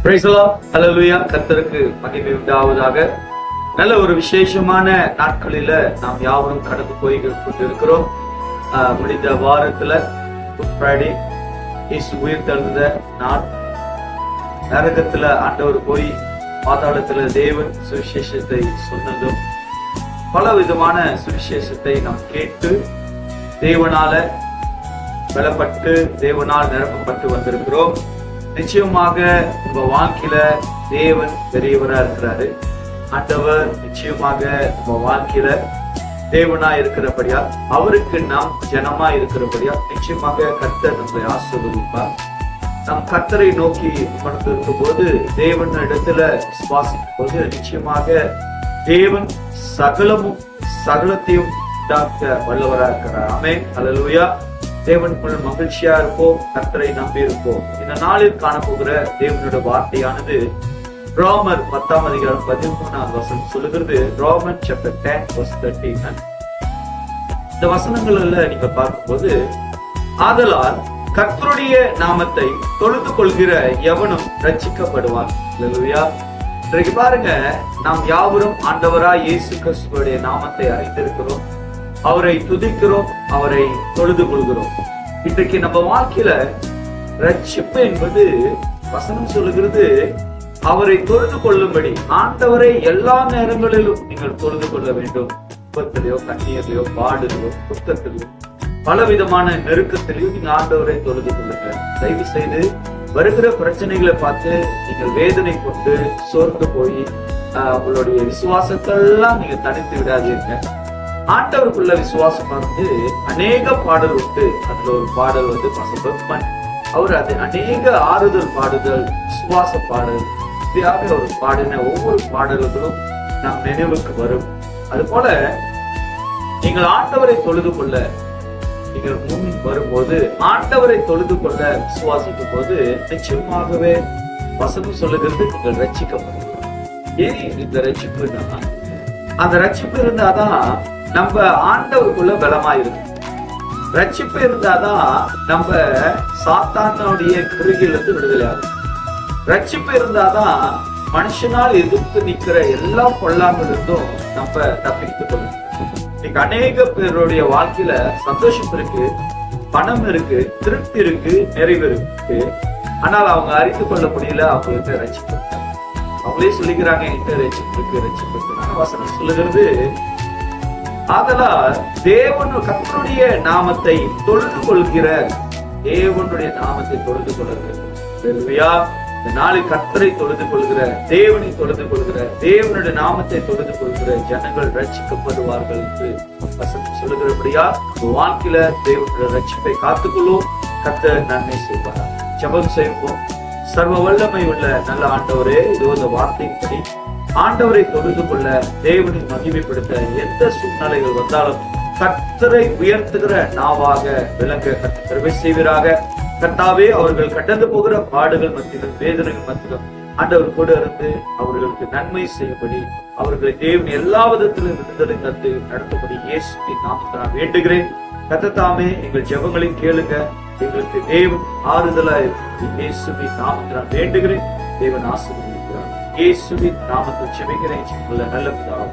Praise the Lord. ஹல்லேலூயா. கர்த்தருக்கு மகிமை உண்டாவதாக. நல்ல ஒரு விசேஷமான நாட்களில நாம் யாவரும் கடந்து போய் கொண்டிருக்கிறோம். முடிந்த வாரத்துல குட் ஃப்ரைடே இயேசு உயிர் தெழுந்த நாள். நரகத்துல ஆண்டவர் போய் பாதாளத்துல தேவன் சுவிசேஷத்தை சொன்னதும் பல விதமான சுவிசேஷத்தை நாம் கேட்டு தேவனால பலப்பட்டு தேவனால் நிரப்பப்பட்டு வந்திருக்கிறோம். நிச்சயமாக உங்க வாழ்க்கையில தேவன் பெரியவரா இருக்கிறாரு. ஆண்டவர் நிச்சயமாக உங்க வாழ்க்கையில தேவனா இருக்கிறபடியா, அவருக்கு நாம் ஜனமா இருக்கிறபடியா நிச்சயமாக கர்த்தர் நம்மை ஆசீர்வதிப்பார். நம் கர்த்தரை நோக்கி அமர்ந்து இருக்கும் போது தேவன் இடத்துல விசுவாசிக்கும் போது நிச்சயமாக தேவன் சகலத்தையும் உண்டாக்க வல்லவரா இருக்கிறார். ஆமென். ஹல்லேலூயா. தேவனுக்குள் மகிழ்ச்சியா இருப்போம், கர்த்தரை நம்பி இருப்போம். இந்த நாளில் காணப்போகிற தேவனுடைய வார்த்தையானது ரோமர் 10:13 சொல்லுகிறது. Roman chapter 10:13. இந்த வசனங்கள்ல நீங்க பார்க்கும்போது, ஆதலால் கர்த்தருடைய நாமத்தை தொழுது கொள்கிற எவனும் ரட்சிக்கப்படுவான். ஹல்லேலூயா. இன்றைக்கு பாருங்க, நாம் யாவரும் ஆண்டவராய் இயேசு கிறிஸ்துவுடைய நாமத்தை அறிந்திருக்கிறோம், அவரை துதிக்கிறோம், அவரை தொழுது கொள்கிறோம். இன்றைக்கு நம்ம வாழ்க்கையில ரட்சிப்பு என்பது வசனம் சொல்லுகிறது, அவரை தொழுது கொள்ளும்படி ஆண்டவரை எல்லா நேரங்களிலும் நீங்கள் தொழுது கொள்ள வேண்டும். குப்பத்திலேயோ கண்ணீர்லயோ பாடுலையோ குத்தத்திலையோ பலவிதமான நெருக்கத்திலையோ நீங்க ஆண்டவரை தொழுது கொள்ளுங்க. தயவு செய்து வருகிற பிரச்சனைகளை பார்த்து நீங்கள் வேதனை கொண்டு சோர்ந்து போய் உங்களுடைய விசுவாசத்தெல்லாம் நீங்க தனித்து விடாதீங்க. ஆண்டவருக்குள்ள விசுவாசம் அநேக பாடல் உண்டு. அதுல ஒரு பாடல் பசபத்மன் அவர் அது அநேக ஆறுதல் பாடுதல், விசுவாச பாடல், இப்படியாக ஒரு பாடின ஒவ்வொரு பாடல்களும் நம் நினைவுக்கு வரும். அது போல நீங்கள் ஆண்டவரை தொழுது கொள்ள நீங்கள் முன் வரும்போது, ஆண்டவரை தொழுது கொள்ள விசுவாசிக்கும் போது நிச்சயமாகவே வசனம் சொல்லுகிறது, நீங்கள் ரட்சிக்கப்படுகிறோம். ஏன் இந்த ரட்சிப்புன்னா, அந்த ரட்சிப்பு இருந்தாதான் நம்ம ஆண்டவருக்குள்ள பலமா இருக்கும். ரட்சிப்பு இருந்தாதான் நம்ம சாத்தானுடைய கிருகிலிருந்து விடுதலை ஆகும். ரட்சிப்பு இருந்தாதான் மனுஷனால் எதிர்த்து நிக்கிற எல்லா பொல்லாமிலிருந்தும் நம்ம தப்பித்துக் கொள்ளணும். இன்னைக்கு அநேக பேருடைய வாழ்க்கையில சந்தோஷம் இருக்கு, பணம் இருக்கு, திருப்தி இருக்கு, நிறைவு இருக்கு. ஆனால் அவங்க அறிந்து கொள்ள முடியல அவங்களுக்கு ரட்சிப்பு. அவங்களே சொல்லிக்கிறாங்க, என்கிட்ட ரட்சிப்பு இருக்கு, ரட்சிப்பு இருக்கு. வசனம் சொல்லுகிறது, ஆதலால் கர்த்தருடைய நாமத்தை தொழுது கொள்கிற, தேவனுடைய நாமத்தை தொழுது கொள்கிற, இந்த நாளில் கர்த்தரை தொழுது கொள்கிற, தேவனை தொழுது கொள்கிற, தேவனுடைய நாமத்தை தொழுது கொள்கிற ஜனங்கள் ரட்சிக்கப்படுவார்கள் என்று வசனம் சொல்லுகிறபடியா வாழ்க்கையில தேவனுடைய ரட்சிப்பை காத்துக்கொள்ளும். கர்த்தர் நன்மை செய்வார். ஜெபம் செய்வோம். சர்வ வல்லமை உள்ள நல்ல ஆண்டவரே, இதோ இந்த வார்த்தையின்படி ஆண்டவரை தொழுது கொள்ள, தேவனை மகிமைப்படுத்த எந்த சூழ்நிலைகள் வந்தாலும் கர்த்தரை உயர்த்துகிற நாவாக விளங்க கர்த்தர் செய்வீராக. கர்த்தாவே, அவர்கள் கடந்து போகிற பாடுகள் மத்தியிலும் வேதனைகள் மத்தியிலும் ஆண்டவர் கூட இருந்து அவர்களுக்கு நன்மை செய்யும்படி, அவர்களை தேவன் எல்லா விதத்திலும் விடுதலை தந்து நடத்தும்படி இயேசுவின் நாமத்தில் நான் வேண்டுகிறேன். கர்த்தாவே, எங்கள் ஜெபங்களை கேளுங்க, எங்களுக்கு தேவன் ஆறுதலா இருக்கு. இயேசுவின் நாமத்தில் நான் வேண்டுகிறேன். தேவன் ஆசீர்வதிக்கிறார். இயேசுவின் நாமத்தில் ஜெபிக்கிறேன் நல்ல பிதாவே.